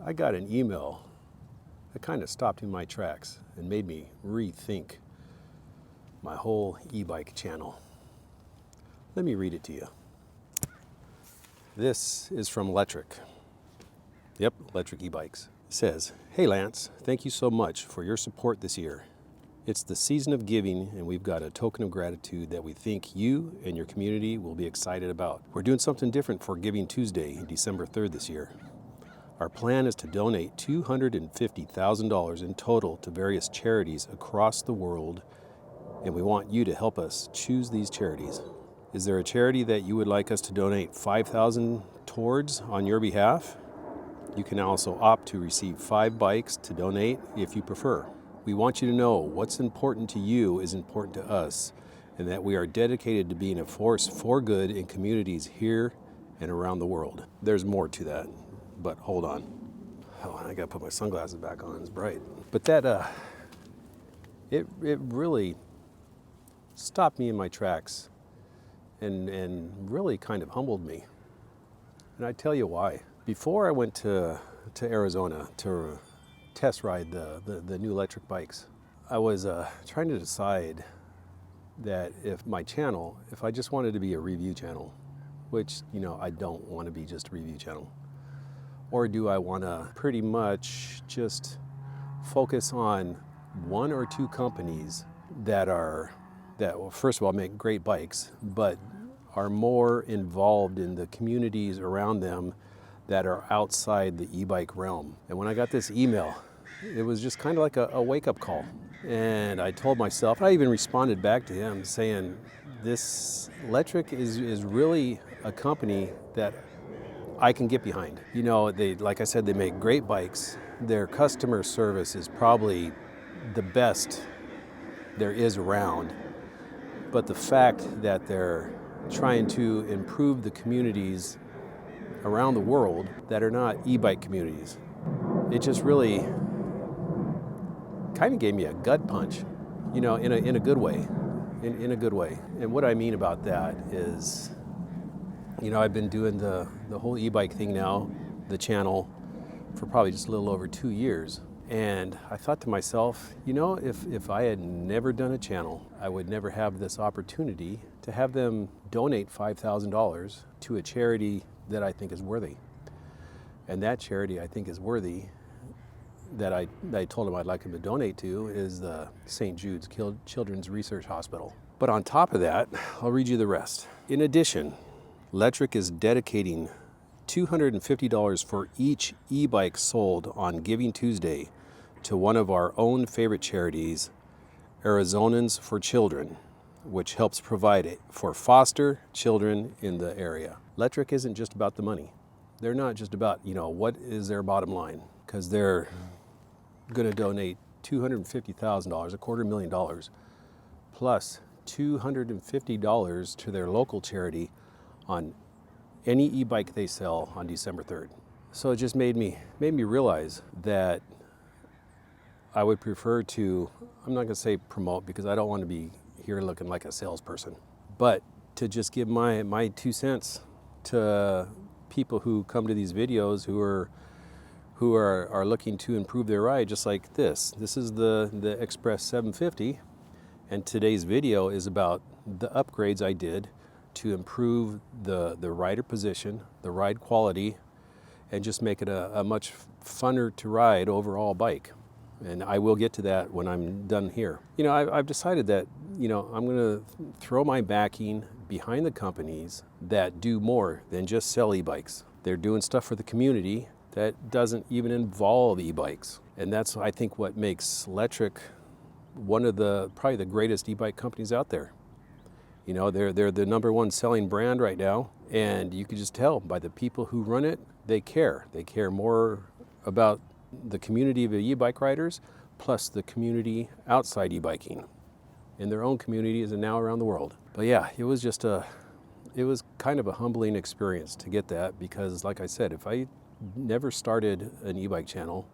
I got an email that kind of stopped me in my tracks and made me rethink my whole e-bike channel. Let me read it to you. This is from Lectric. Yep, Lectric e-bikes. It says, "Hey Lance, thank you so much for your support this year. It's the season of giving, and we've got a token of gratitude that we think you and your community will be excited about. We're doing something different for Giving Tuesday, December 3rd this year. Our plan is to donate $250,000 in total to various charities across the world, and we want you to help us choose these charities. Is there a charity that you would like us to donate $5,000 towards on your behalf? You can also opt to receive 5 bikes to donate if you prefer. We want you to know what's important to you is important to us, and that we are dedicated to being a force for good in communities here and around the world." There's more to that, but hold on. Oh, I gotta put my sunglasses back on, it's bright. But that, it really stopped me in my tracks and really kind of humbled me. And I tell you why. Before I went to Arizona to test ride the new electric bikes, I was trying to decide that if my channel, if I just wanted to be a review channel, which, you know, I don't want to be just a review channel, or do I want to pretty much just focus on 1 or 2 companies that well, first of all, make great bikes, but are more involved in the communities around them that are outside the e-bike realm. And when I got this email, it was just kind of like a wake-up call. And I told myself, I even responded back to him saying, this Lectric is really a company that I can get behind. You know, like I said, they make great bikes. Their customer service is probably the best there is around. But the fact that they're trying to improve the communities around the world that are not e-bike communities, it just really kind of gave me a gut punch, you know, in a good way, in a good way. And what I mean about that is, you know, I've been doing the whole e-bike thing now, the channel, for probably just a little over 2 years. And I thought to myself, you know, if I had never done a channel, I would never have this opportunity to have them donate $5,000 to a charity that I think is worthy. And that charity I think is worthy that I told them I'd like them to donate to is the St. Jude's Children's Research Hospital. But on top of that, I'll read you the rest. In addition, Lectric is dedicating $250 for each e-bike sold on Giving Tuesday to one of our own favorite charities, Arizonans for Children, which helps provide for foster children in the area. Lectric isn't just about the money. They're not just about, you know, what is their bottom line, because they're going to donate $250,000, $250,000, plus $250 to their local charity on any e-bike they sell on December 3rd. So it just made me realize that I would prefer to, I'm not going to say promote because I don't want to be here looking like a salesperson, but to just give my 2 cents to people who come to these videos who are looking to improve their ride, just like this. This is the Express 750, and today's video is about the upgrades I did to improve the rider position, the ride quality, and just make it a much funner to ride overall bike. And I will get to that when I'm done here. You know, I've decided that, you know, I'm going to throw my backing behind the companies that do more than just sell e-bikes. They're doing stuff for the community that doesn't even involve e-bikes. And that's, I think, what makes Lectric one of probably the greatest e-bike companies out there. You know, they're the #1 selling brand right now, and you can just tell by the people who run it, they care. They care more about the community of e-bike riders, plus the community outside e-biking, in their own communities and now around the world. But yeah, it was kind of a humbling experience to get that, because like I said, if I never started an e-bike channel,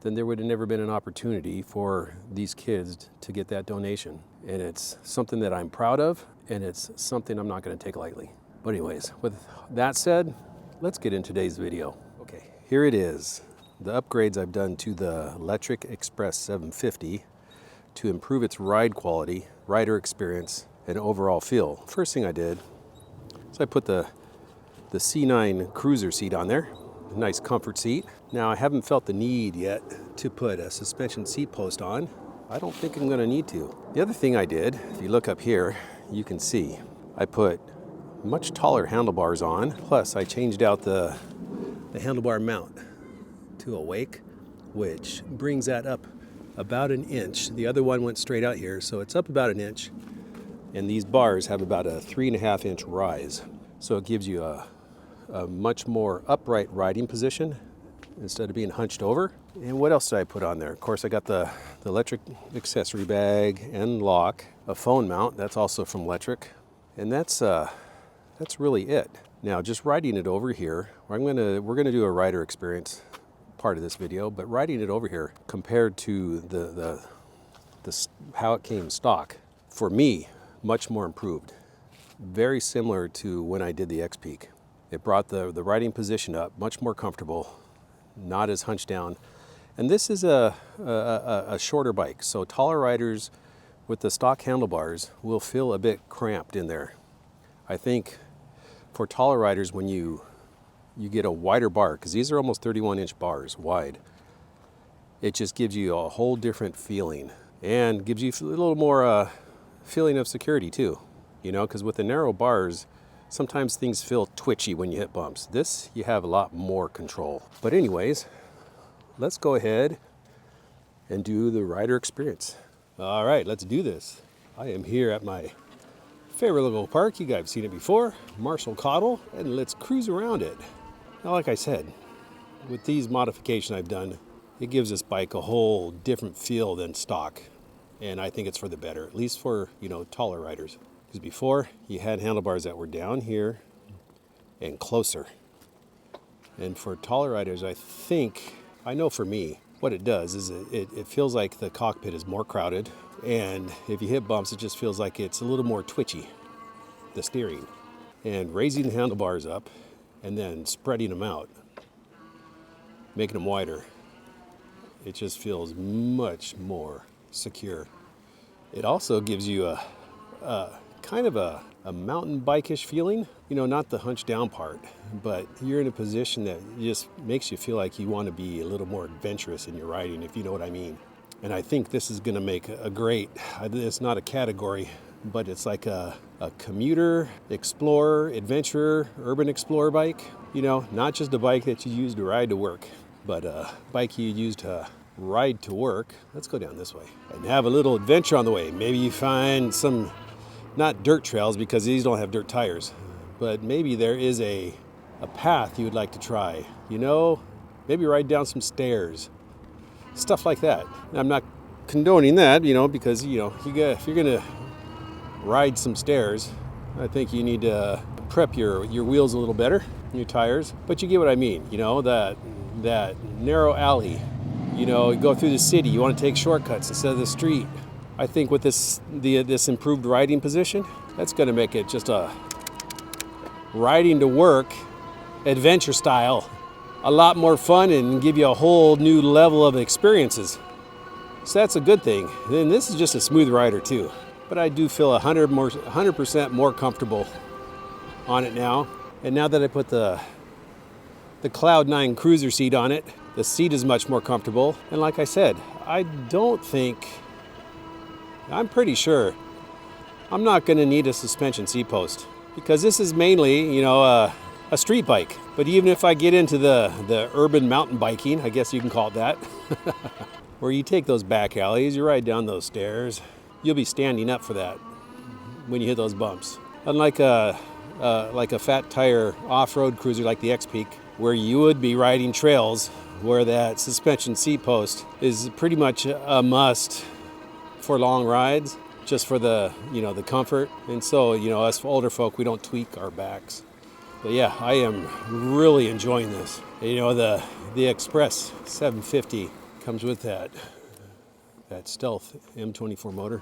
then there would have never been an opportunity for these kids to get that donation. And it's something that I'm proud of, and it's something I'm not going to take lightly. But anyways, with that said, let's get into today's video. Okay, here it is. the upgrades I've done to the Lectric Xpress 750 to improve its ride quality, rider experience, and overall feel. First thing I did is I put the C9 cruiser seat on there, a nice comfort seat. Now I haven't felt the need yet to put a suspension seat post on. I don't think I'm gonna need to. The other thing I did, if you look up here, you can see I put much taller handlebars on. Plus I changed out the handlebar mount to a wake, which brings that up about an inch. The other one went straight out here, so it's up about an inch. And these bars have about a 3.5 inch rise. So it gives you a much more upright riding position instead of being hunched over. And what else did I put on there? Of course, I got the Lectric accessory bag and lock, a phone mount, that's also from Lectric. And that's really it. Now, just riding it over here, we're gonna do a rider experience part of this video, but riding it over here compared to the how it came stock, for me, much more improved. Very similar to when I did the X-Peak. It brought the riding position up, much more comfortable, not as hunched down. And this is a shorter bike, so taller riders with the stock handlebars will feel a bit cramped in there. I think for taller riders, when you get a wider bar, because these are almost 31-inch bars wide, it just gives you a whole different feeling and gives you a little more feeling of security too. You know, because with the narrow bars, sometimes things feel twitchy when you hit bumps. This, you have a lot more control. But anyways, let's go ahead and do the rider experience. All right, let's do this. I am here at my favorite little park. You guys have seen it before, Marshall Cottle, and let's cruise around it. Now, like I said, with these modifications I've done, it gives this bike a whole different feel than stock. And I think it's for the better, at least for, you know, taller riders. Because before, you had handlebars that were down here and closer. And for taller riders, I know for me, what it does is it feels like the cockpit is more crowded. And if you hit bumps, it just feels like it's a little more twitchy, the steering. And raising the handlebars up and then spreading them out, making them wider, it just feels much more secure. It also gives you a kind of a mountain bike-ish feeling, you know, not the hunched down part, but you're in a position that just makes you feel like you want to be a little more adventurous in your riding, if you know what I mean. And I think this is going to make a great, it's not a category, but it's like a commuter, explorer, adventurer, urban explorer bike. You know, not just a bike that you use to ride to work, but a bike you use to ride to work. Let's go down this way and have a little adventure on the way. Maybe you find some, not dirt trails because these don't have dirt tires, but maybe there is a path you would like to try. You know, maybe ride down some stairs. Stuff like that. I'm not condoning that, you know, because, you know, if you're gonna ride some stairs, I think you need to prep your wheels a little better, your tires. But you get what I mean, you know, that narrow alley, you know, you go through the city, you want to take shortcuts instead of the street. I think with this improved riding position, that's going to make it just a riding to work adventure style, a lot more fun and give you a whole new level of experiences. So that's a good thing. Then this is just a smooth rider too, but I do feel 100% more comfortable on it now. And now that I put the Cloud 9 cruiser seat on it, the seat is much more comfortable. And like I said, I'm pretty sure I'm not going to need a suspension seat post because this is mainly, you know, a street bike. But even if I get into the urban mountain biking, I guess you can call it that, where you take those back alleys, you ride down those stairs, you'll be standing up for that when you hit those bumps. Unlike a fat tire off-road cruiser like the X-Peak, where you would be riding trails where that suspension seat post is pretty much a must for long rides, just for the comfort. And so, you know, us older folk, we don't tweak our backs. But yeah, I am really enjoying this. You know, the Express 750 comes with that Stealth M24 motor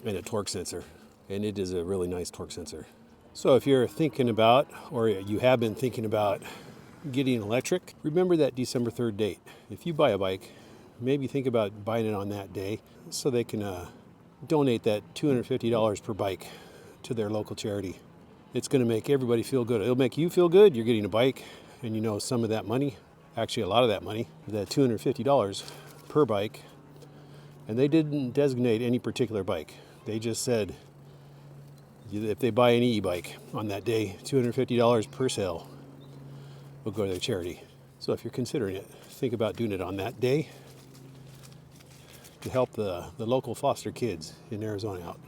and a torque sensor. And it is a really nice torque sensor. So if you're thinking about, or you have been thinking about getting electric, remember that December 3rd date. If you buy a bike, maybe think about buying it on that day so they can donate that $250 per bike to their local charity. It's going to make everybody feel good. It'll make you feel good. You're getting a bike, and you know some of that money, actually a lot of that money, that $250 per bike, and they didn't designate any particular bike. They just said if they buy any e-bike on that day, $250 per sale will go to their charity. So if you're considering it, think about doing it on that day to help the local foster kids in Arizona out.